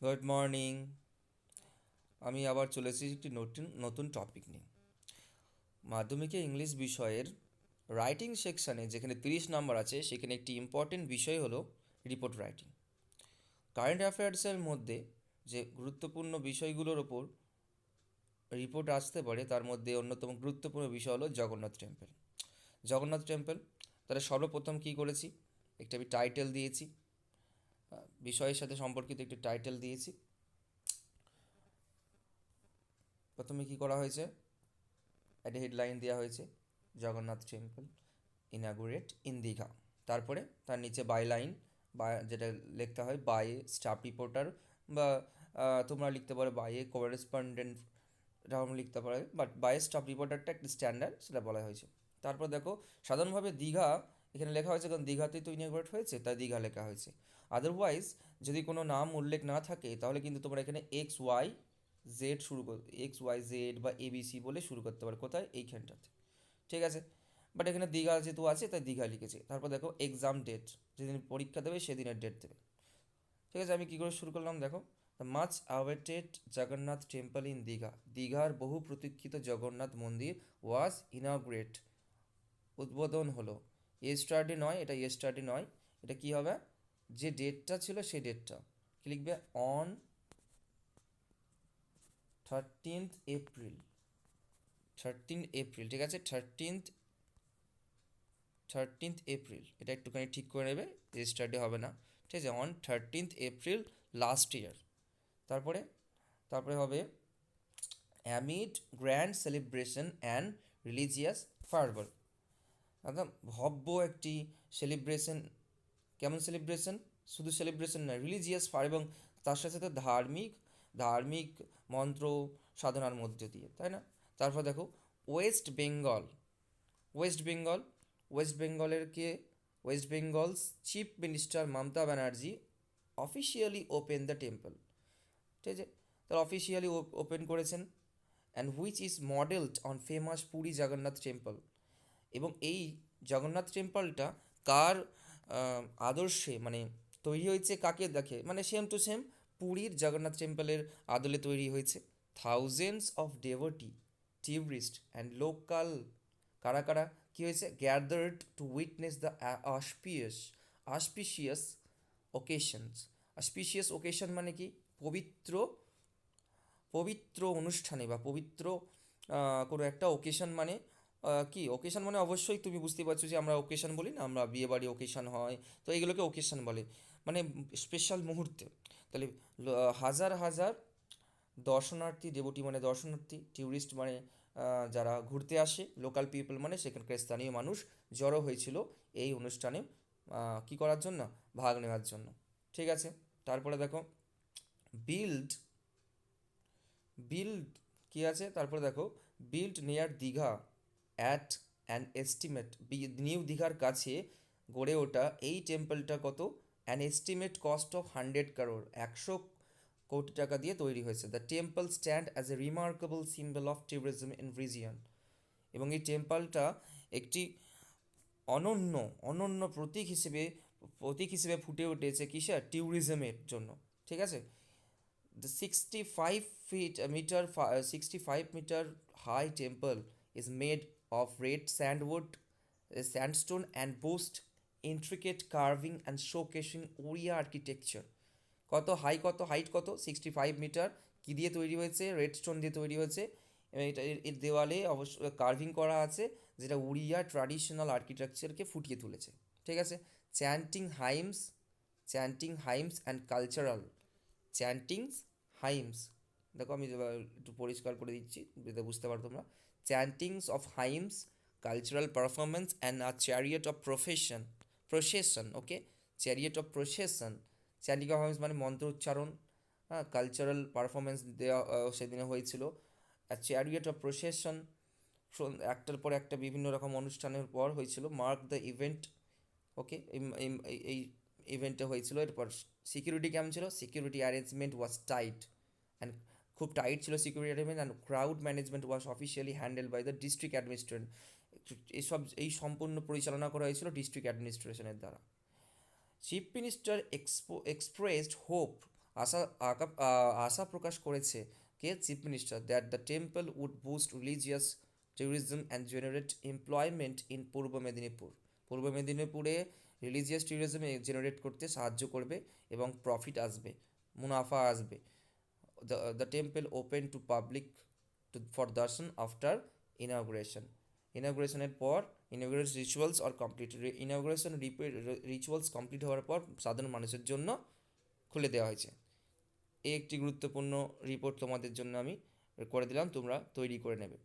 Good morning. আমি আবার চলে এসেছি একটি নতুন নতুন টপিক নিয়ে। মাধ্যমিকে ইংলিশ বিষয়ের রাইটিং সেকশানে যেখানে 30 নম্বর আছে, সেখানে একটি ইম্পর্টেন্ট বিষয় হলো রিপোর্ট রাইটিং। কারেন্ট অ্যাফেয়ার্সের মধ্যে যে গুরুত্বপূর্ণ বিষয়গুলোর ওপর রিপোর্ট আসতে পারে, তার মধ্যে অন্যতম গুরুত্বপূর্ণ বিষয় হলো জগন্নাথ টেম্পল। জগন্নাথ টেম্পল, তাহলে সর্বপ্রথম কী করেছি, একটি আমি টাইটেল দিয়েছি, বিষয়ের সাথে সম্পর্কিত একটি টাইটেল দিয়েছি। প্রথমে কী করা হয়েছে, একটা হেডলাইন দেওয়া হয়েছে, Jagannath temple inaugurate in Digha. তারপরে তার নিচে বাইলাইন বা যেটা লিখতে হয় বাই স্টাফ রিপোর্টার, বা তোমরা লিখতে পারো বাই এ করেসপন্ডেন্ট, এরকম লিখতে পারো, বাট বাই স্টাফ রিপোর্টারটা একটা স্ট্যান্ডার্ড, সেটা বলা হয়েছে। তারপর দেখো, সাধারণভাবে দীঘা এখানে লেখা হয়েছে কারণ দীঘাতেই তো ইনাগুরেট হয়েছে, তাই দীঘা লেখা হয়েছে। আদারওয়াইজ যদি কোনো নাম উল্লেখ না থাকে, তাহলে কিন্তু তোমরা এখানে এক্স ওয়াই জেড শুরু কর, এক্স ওয়াই জেড বা এবিসি বলে শুরু করতে পারো, কোথায়, এইখানটাতে। ঠিক আছে, বাট এখানে দীঘা যেহেতু আছে তাই দীঘা লিখেছে। তারপর দেখো এক্সাম ডেট, যেদিন পরীক্ষা দেবে সেদিনের ডেট দেবে। ঠিক আছে, আমি কী করে শুরু করলাম দেখো, the much awaited Jagannath temple in Digha, দীঘার বহু প্রতীক্ষিত জগন্নাথ মন্দির ওয়াজ ইনাগুরেট, উদ্বোধন হলো। ইয়েস্টারডে নয়, এটা ইয়েস্টারডে নয়, এটা কী হবে, যে ডেটটা ছিল সেই ডেটটা কি লিখবে, অন 13th এপ্রিল, 13 এপ্রিল, ঠিক আছে, 13th এপ্রিল, এটা একটুখানি ঠিক করে নেবে, ইয়েস্টারডে হবে না। ঠিক আছে, on 13th April last year. তারপরে তারপরে হবে amid grand celebration and religious ফার্ভার, একদম ভব্য একটি সেলিব্রেশন। কেমন সেলিব্রেশন, শুধু সেলিব্রেশন নয়, রিলিজিয়াস ফার, এবং তার সাথে সাথে ধার্মিক ধার্মিক মন্ত্র সাধনার মধ্যে দিয়ে, তাই না। তারপর দেখো ওয়েস্ট বেঙ্গল, ওয়েস্ট বেঙ্গল, ওয়েস্ট বেঙ্গলের কে, West Bengal's chief minister Mamata Banerjee officially open the temple. ঠিক আছে, তারা অফিসিয়ালি ওপেন করেছেন, and which is modelled on famous Puri Jagannath temple. এবং এই জগন্নাথ টেম্পলটা কার আদর্শে, মানে তৈরি হয়েছে, কাকে দেখে, মানে সেম টু সেম পুরীর জগন্নাথ টেম্পলের আদলে তৈরি হয়েছে। Thousands of devotee, tourist and local, কারা কারা কী হয়েছে, gathered to witness the auspicious occasions. Auspicious occasion মানে কি, পবিত্র পবিত্র অনুষ্ঠানে বা পবিত্র কোনো একটা ওকেশন, মানে কি ওকেশন, মানে অবশ্যই তুমি বুঝতে পারছো যে আমরা ওকেশন বলি না, আমরা বিয়েবাড়ি ওকেশন হয়, তো এইগুলোকে ওকেশন বলে, মানে স্পেশাল মুহূর্তে। তাহলে হাজার হাজার দর্শনার্থী, ডেভোটি মানে দর্শনার্থী, ট্যুরিস্ট মানে যারা ঘুরতে আসে, লোকাল পিপল মানে সেখানকার স্থানীয় মানুষ, জড়ো হয়েছিল এই অনুষ্ঠানে কী করার জন্য, ভাগ নেওয়ার জন্য। ঠিক আছে, তারপরে দেখো বিল্ড বিল্ড কী আছে, তারপরে দেখো build near Digha at an estimate, new দীঘার কাছে গড়ে ওঠা এই টেম্পলটা কত, an estimate cost of 100 crore, 100 কোটি টাকা দিয়ে তৈরি হয়েছে। The temple stand as a remarkable symbol of tourism in region, এবং এই টেম্পলটা একটি অনন্য অনন্য প্রতীক হিসেবে ফুটে উঠেছে কিসের, ট্যুরিজমের জন্য। ঠিক আছে, the 65 meter high temple is made of red sandstone and boasts intricate carving and showcasing Oriya architecture. কত হাইট কত, 65 মিটার, কী দিয়ে তৈরি হয়েছে, রেড স্টোন দিয়ে তৈরি হয়েছে, এবং এটা এর দেওয়ালে অবশ্য কার্ভিং করা আছে, যেটা উড়িয়া ট্র্যাডিশনাল আর্কিটেকচারকে ফুটিয়ে তুলেছে। ঠিক আছে, chanting hymns chanting hymns and cultural, chantings hymns, দেখো আমি একটু পরিষ্কার করে দিচ্ছি যাতে বুঝতে পারো তোমরা। Chantings of hymns, cultural performance and a chariot of procession, okay, chariot of procession, chanting of hymns মানে মন্ত্র উচ্চারণ, হ্যাঁ, কালচারাল পারফরমেন্স দেওয়া সেদিনে হয়েছিল, আর চ্যারিয়েট অফ প্রসেশন একটার পর একটা বিভিন্ন রকম অনুষ্ঠানের পর হয়েছিল, মার্ক দ্য ইভেন্ট, ওকে, এই ইভেন্টে হয়েছিল। এরপর সিকিউরিটি কেমন ছিল, security arrangement was tight, and খুব টাইট ছিল security arrangement, and crowd management was officially handle by the district administration, এই সম্পূর্ণ পরিচালনা করা হয়েছিল ডিস্ট্রিক্ট অ্যাডমিনিস্ট্রেশনের দ্বারা। চিফ মিনিস্টার এক্সপ্রেসড হোপ আশা আশা প্রকাশ করেছে কে chief minister that the temple would boost religious tourism and generate employment in Purba Medinipur. পূর্ব মেদিনীপুরে রিলিজিয়াস ট্যুরিজম জেনারেট করতে সাহায্য করবে এবং প্রফিট আসবে, মুনাফা আসবে। The temple open to public for darshan after inauguration. ইনগ্রেশনের পর ইনগ্রেশন রিচুয়ালস আর কমপ্লিট, ইনগ্রেশন রিচুয়ালস কমপ্লিট হওয়ার পর সাধারণ মানুষের জন্য খুলে দেওয়া হয়েছে। এই একটি গুরুত্বপূর্ণ রিপোর্ট তোমাদের জন্য আমি করে দিলাম, তোমরা তৈরি করে নেবে।